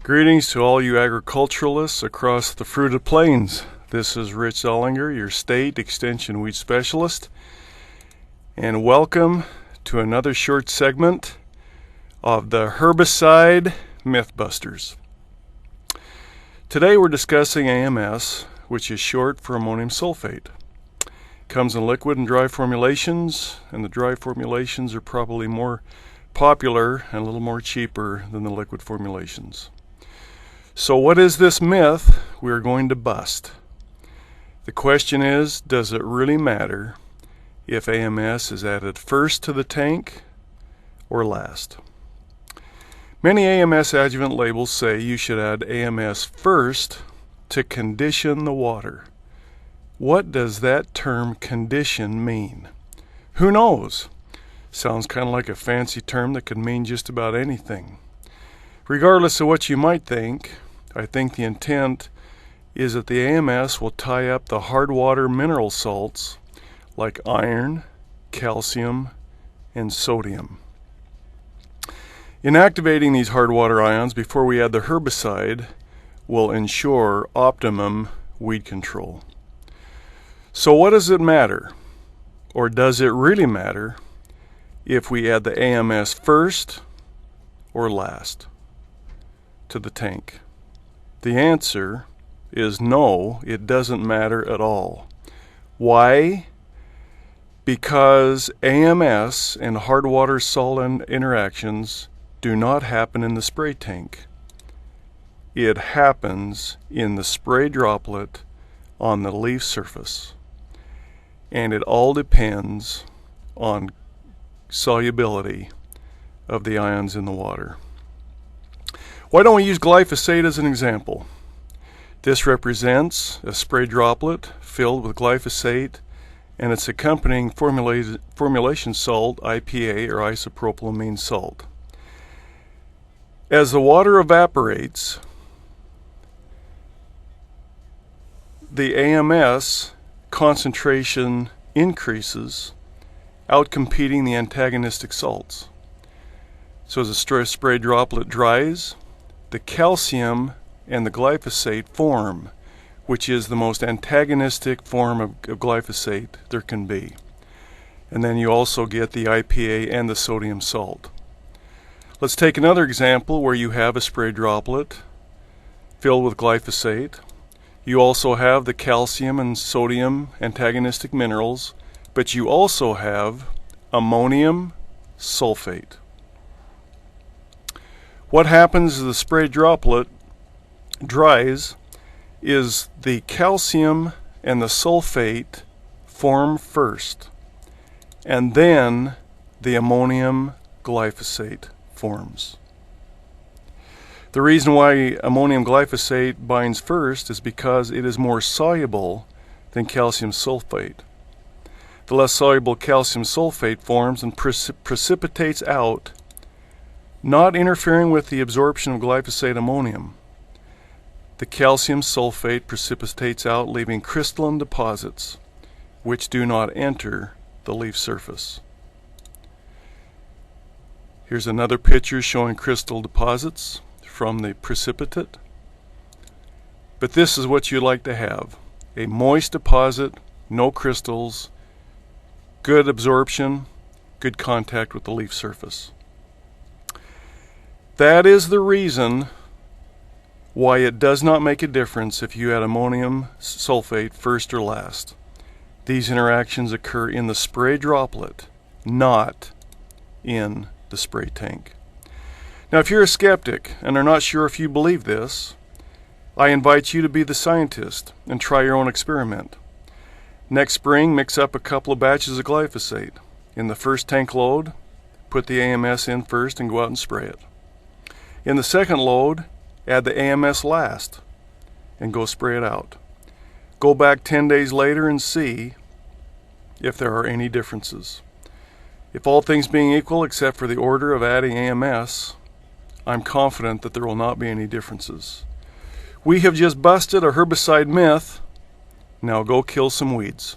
Greetings to all you agriculturalists across the fruited plains. This is Rich Zollinger, your state extension weed specialist, and welcome to another short segment of the herbicide Mythbusters. Today we're discussing AMS, which is short for ammonium sulfate. It comes in liquid and dry formulations, and the dry formulations are probably more popular and a little more cheaper than the liquid formulations. So what is this myth we're going to bust? The question is, does it really matter if AMS is added first to the tank or last? Many AMS adjuvant labels say you should add AMS first to condition the water. What does that term condition mean? Who knows? Sounds kind of like a fancy term that could mean just about anything. Regardless of what you might think, I think the intent is that the AMS will tie up the hard water mineral salts like iron, calcium, and sodium. Inactivating these hard water ions before we add the herbicide will ensure optimum weed control. So what does it matter, or does it really matter, if we add the AMS first or last to the tank? The answer is no, it doesn't matter at all. Why? Because AMS and hard water solvent interactions do not happen in the spray tank. It happens in the spray droplet on the leaf surface. And it all depends on solubility of the ions in the water. Why don't we use glyphosate as an example? This represents a spray droplet filled with glyphosate and its accompanying formulation salt, IPA or isopropylamine salt. As the water evaporates, the AMS concentration increases, outcompeting the antagonistic salts. So as the spray droplet dries, the calcium and the glyphosate form, which is the most antagonistic form of glyphosate there can be. And then you also get the IPA and the sodium salt. Let's take another example where you have a spray droplet filled with glyphosate. You also have the calcium and sodium antagonistic minerals, but you also have ammonium sulfate. What happens as the spray droplet dries is the calcium and the sulfate form first, and then the ammonium glyphosate forms. The reason why ammonium glyphosate binds first is because it is more soluble than calcium sulfate. The less soluble calcium sulfate forms and precipitates out, not interfering with the absorption of glyphosate ammonium. The calcium sulfate precipitates out, leaving crystalline deposits which do not enter the leaf surface. Here's another picture showing crystal deposits from the precipitate. But this is what you'd like to have: a moist deposit, no crystals, good absorption, good contact with the leaf surface. That is the reason why it does not make a difference if you add ammonium sulfate first or last. These interactions occur in the spray droplet, not in the spray tank. Now, if you're a skeptic and are not sure if you believe this, I invite you to be the scientist and try your own experiment. Next spring, mix up a couple of batches of glyphosate. In the first tank load, put the AMS in first and go out and spray it. In the second load, add the AMS last and go spray it out. Go back 10 days later and see if there are any differences. If all things being equal except for the order of adding AMS, I'm confident that there will not be any differences. We have just busted a herbicide myth. Now go kill some weeds.